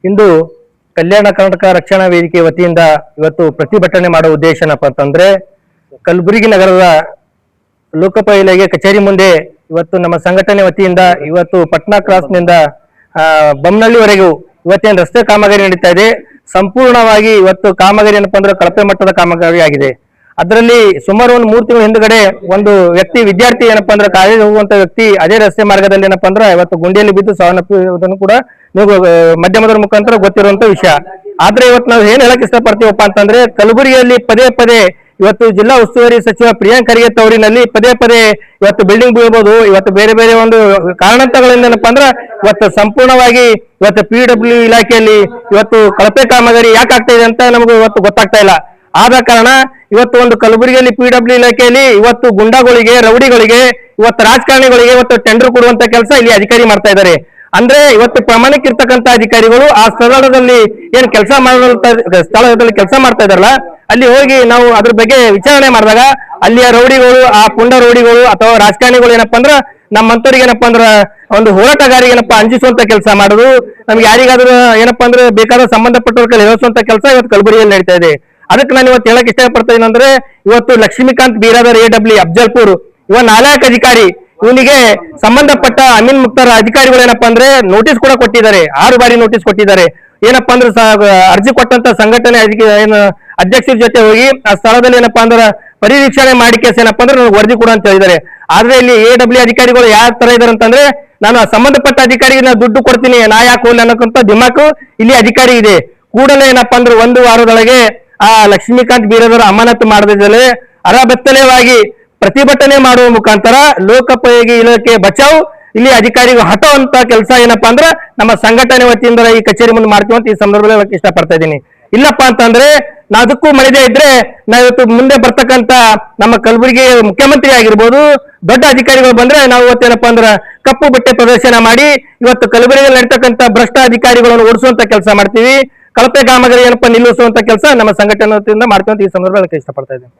ಇಂದು ಕಲ್ಯಾಣ ಕರ್ನಾಟಕ ರಕ್ಷಣಾ ವೇದಿಕೆ ವತಿಯಿಂದ ಇವತ್ತು ಪ್ರತಿಭಟನೆ ಮಾಡುವ ಉದ್ದೇಶ ಏನಪ್ಪಾ ಅಂತಂದ್ರೆ ಕಲಬುರಗಿ ನಗರದ ಲೋಕೋಪಯೋಗಿ ಕಚೇರಿ ಮುಂದೆ ಇವತ್ತು ನಮ್ಮ ಸಂಘಟನೆ ವತಿಯಿಂದ ಇವತ್ತು ಪಟ್ನಾ ಕ್ರಾಸ್ನಿಂದ ಬೊಮ್ಮನಹಳ್ಳಿವರೆಗೂ ಇವತ್ತೇನು ರಸ್ತೆ ಕಾಮಗಾರಿ ನಡೀತಾ ಇದೆ. ಸಂಪೂರ್ಣವಾಗಿ ಇವತ್ತು ಕಾಮಗಾರಿ ಏನಪ್ಪಾ ಅಂದ್ರೆ ಕಳಪೆ ಮಟ್ಟದ ಕಾಮಗಾರಿ ಆಗಿದೆ. ಅದರಲ್ಲಿ ಸುಮಾರು ಒಂದು 3 ತಿಂಗಳ ಹಿಂದುಗಡೆ ಒಂದು ವ್ಯಕ್ತಿ ವಿದ್ಯಾರ್ಥಿ ಏನಪ್ಪಾ ಅಂದ್ರೆ ಕಾಲೇಜ್ ಹೋಗುವಂತ ವ್ಯಕ್ತಿ ಅದೇ ರಸ್ತೆ ಮಾರ್ಗದಲ್ಲಿ ಏನಪ್ಪಾ ಅಂದ್ರೆ ಇವತ್ತು ಗುಂಡಿಯಲ್ಲಿ ಬಿದ್ದು ಸಾವನ್ನಪ್ಪಿರುವುದನ್ನು ಕೂಡ ನೀವು ಮಾಧ್ಯಮದ ಮುಖಾಂತರ ಗೊತ್ತಿರುವಂತ ವಿಷಯ. ಆದ್ರೆ ಇವತ್ತು ನಾವು ಏನ್ ಹೇಳಕ್ ಇಷ್ಟಪಡ್ತೀವಪ್ಪ ಅಂತಂದ್ರೆ ಕಲಬುರಗಿಯಲ್ಲಿ ಪದೇ ಪದೇ ಇವತ್ತು ಜಿಲ್ಲಾ ಉಸ್ತುವಾರಿ ಸಚಿವ ಪ್ರಿಯಾಂಕ್ ಖರ್ಗೆ ತವರಿನಲ್ಲಿ ಪದೇ ಪದೇ ಇವತ್ತು ಬಿಲ್ಡಿಂಗ್ ಬೀಳ್ಬೋದು, ಇವತ್ತು ಬೇರೆ ಬೇರೆ ಒಂದು ಕಾರಣಾಂತರಗಳಿಂದ ಏನಪ್ಪಾ ಅಂದ್ರೆ ಇವತ್ತು ಸಂಪೂರ್ಣವಾಗಿ ಇವತ್ತು PWD ಇಲಾಖೆಯಲ್ಲಿ ಇವತ್ತು ಕಳಪೆ ಕಾಮಗಾರಿ ಯಾಕೆ ಆಗ್ತಾ ಇದೆ ಅಂತ ನಮಗೆ ಇವತ್ತು ಗೊತ್ತಾಗ್ತಾ ಇಲ್ಲ. ಆದ ಕಾರಣ ಇವತ್ತು ಒಂದು ಕಲಬುರಗಿಯಲ್ಲಿ PWD ಇಲಾಖೆಯಲ್ಲಿ ಇವತ್ತು ಗುಂಡಾಗಳಿಗೆ, ರೌಡಿಗಳಿಗೆ, ಇವತ್ತು ರಾಜಕಾರಣಿಗಳಿಗೆ ಇವತ್ತು ಟೆಂಡರ್ ಕೊಡುವಂತ ಕೆಲಸ ಇಲ್ಲಿ ಅಧಿಕಾರಿ ಮಾಡ್ತಾ ಇದ್ದಾರೆ. ಅಂದ್ರೆ ಇವತ್ತು ಪ್ರಾಮಾಣಿಕ ಇರ್ತಕ್ಕಂಥ ಅಧಿಕಾರಿಗಳು ಆ ಸ್ಥಳದಲ್ಲಿ ಏನ್ ಕೆಲಸ ಮಾಡುವಂತ ಸ್ಥಳದಲ್ಲಿ ಕೆಲಸ ಮಾಡ್ತಾ ಇದಾರಲ್ಲ, ಅಲ್ಲಿ ಹೋಗಿ ನಾವು ಅದ್ರ ಬಗ್ಗೆ ವಿಚಾರಣೆ ಮಾಡಿದಾಗ ಅಲ್ಲಿಯ ರೌಡಿಗಳು, ಆ ಪುಂಡ ರೌಡಿಗಳು ಅಥವಾ ರಾಜಕಾರಣಿಗಳು ಏನಪ್ಪಾ ಅಂದ್ರ ನಮ್ಮಂತವ್ರಿಗೆ ಏನಪ್ಪಾ ಅಂದ್ರ ಒಂದು ಹೋರಾಟಗಾರಿಗೆ ಏನಪ್ಪಾ ಅಂಜಿಸುವಂತ ಕೆಲಸ ಮಾಡುದು, ನಮ್ಗೆ ಯಾರಿಗಾದ್ರೂ ಏನಪ್ಪಾ ಅಂದ್ರೆ ಬೇಕಾದ ಸಂಬಂಧಪಟ್ಟವ್ರ ಕೈ ಹೇಳಿಸುವಂತ ಕೆಲಸ ಇವತ್ತು ಕಲಬುರಗಿಯಲ್ಲಿ ನಡೀತಾ ಇದೆ. ಅದಕ್ಕೆ ನಾನು ಇವತ್ತು ಹೇಳಕ್ ಇಷ್ಟಪಡ್ತಾ ಏನಂದ್ರೆ ಇವತ್ತು ಲಕ್ಷ್ಮೀಕಾಂತ್ ಬೀರಾದರ್ AW ಅಫ್ಜಲ್ಪುರ್ ಇವ ನಾಲಾಯಕ್ ಅಧಿಕಾರಿ, ಇವನಿಗೆ ಸಂಬಂಧಪಟ್ಟ ಅಮೀನ್ ಮುಕ್ತಾರ್ ಅಧಿಕಾರಿಗಳು ಏನಪ್ಪಾ ಅಂದ್ರೆ ನೋಟಿಸ್ ಕೂಡ ಕೊಟ್ಟಿದ್ದಾರೆ. 6 ಬಾರಿ ನೋಟಿಸ್ ಕೊಟ್ಟಿದ್ದಾರೆ. ಏನಪ್ಪಾ ಅಂದ್ರೆ ಅರ್ಜಿ ಕೊಟ್ಟಂತ ಸಂಘಟನೆ ಅಧ್ಯಕ್ಷರ ಜೊತೆ ಹೋಗಿ ಆ ಸ್ಥಳದಲ್ಲಿ ಏನಪ್ಪಾ ಅಂದ್ರೆ ಪರಿವೀಕ್ಷಣೆ ಮಾಡಿ ಕೇಸ್ ಏನಪ್ಪಾ ಅಂದ್ರೆ ವರದಿ ಕೊಡು ಅಂತ ಹೇಳಿದ್ದಾರೆ. ಆದ್ರೆ ಇಲ್ಲಿ AW ಅಧಿಕಾರಿಗಳು ಯಾವ ತರ ಇದಾರೆ ಅಂತಂದ್ರೆ, ನಾನು ಸಂಬಂಧಪಟ್ಟ ಅಧಿಕಾರಿಗೆ ದುಡ್ಡು ಕೊಡ್ತೀನಿ, ನಾ ಯಾಕೆ ಹೋಗ್ಲಿ ಅನ್ನೋಕ್ಕಂತ ದಿಮಾಕು ಇಲ್ಲಿ ಅಧಿಕಾರಿ ಇದೆ. ಕೂಡಲೇ ಏನಪ್ಪಾ ಅಂದ್ರೆ 1 ವಾರದೊಳಗೆ ಆ ಲಕ್ಷ್ಮೀಕಾಂತ್ ಬೀರಾದರ್ ಅಮಾನತು ಮಾಡದಿದ್ದರೆ ಅರಬೆತ್ತಲೆಯಾಗಿ ಪ್ರತಿಭಟನೆ ಮಾಡುವ ಮುಖಾಂತರ ಲೋಕೋಪಯೋಗಿ ಇಲಾಖೆ ಬಚಾವ್ ಇಲ್ಲಿ ಅಧಿಕಾರಿಗಳು ಹಠವಂತ ಕೆಲಸ ಏನಪ್ಪಾ ಅಂದ್ರೆ ನಮ್ಮ ಸಂಘಟನೆ ವತಿಯಿಂದ ಈ ಕಚೇರಿ ಮುಂದೆ ಮಾಡ್ತೀವಿ ಅಂತ ಈ ಸಂದರ್ಭದಲ್ಲಿ ಹೇಳಕ್ ಇಷ್ಟಪಡ್ತಾ ಇದ್ದೀನಿ. ಇಲ್ಲಪ್ಪಾ ಅಂತಂದ್ರೆ ಅದಕ್ಕೂ ಮಳಿದೆ ಇದ್ರೆ ನಾವಿವತ್ತು ಮುಂದೆ ಬರ್ತಕ್ಕಂತ ನಮ್ಮ ಕಲಬುರಗಿ ಮುಖ್ಯಮಂತ್ರಿ ಆಗಿರ್ಬೋದು, ದೊಡ್ಡ ಅಧಿಕಾರಿಗಳು ಬಂದ್ರೆ ನಾವು ಇವತ್ತೇನಪ್ಪಾ ಅಂದ್ರೆ ಕಪ್ಪು ಬಟ್ಟೆ ಪ್ರದರ್ಶನ ಮಾಡಿ ಇವತ್ತು ಕಲಬುರಗಿಯಲ್ಲಿ ನಡೀತಕ್ಕಂತ ಭ್ರಷ್ಟ ಅಧಿಕಾರಿಗಳನ್ನು ಓಡಿಸುವಂತ ಕೆಲಸ ಮಾಡ್ತೀವಿ. ಕಳಪೆ ಕಾಮಗಾರಿ ಏನಪ್ಪಾ ನಿಲ್ಲಿಸುವಂತ ಕೆಲಸ ನಮ್ಮ ಸಂಘಟನೆ ವತಿಯಿಂದ ಮಾಡ್ತೀವಿ ಅಂತ ಈ ಸಂದರ್ಭದಲ್ಲಿ ಇಷ್ಟಪಡ್ತಾ ಇದ್ದೀನಿ.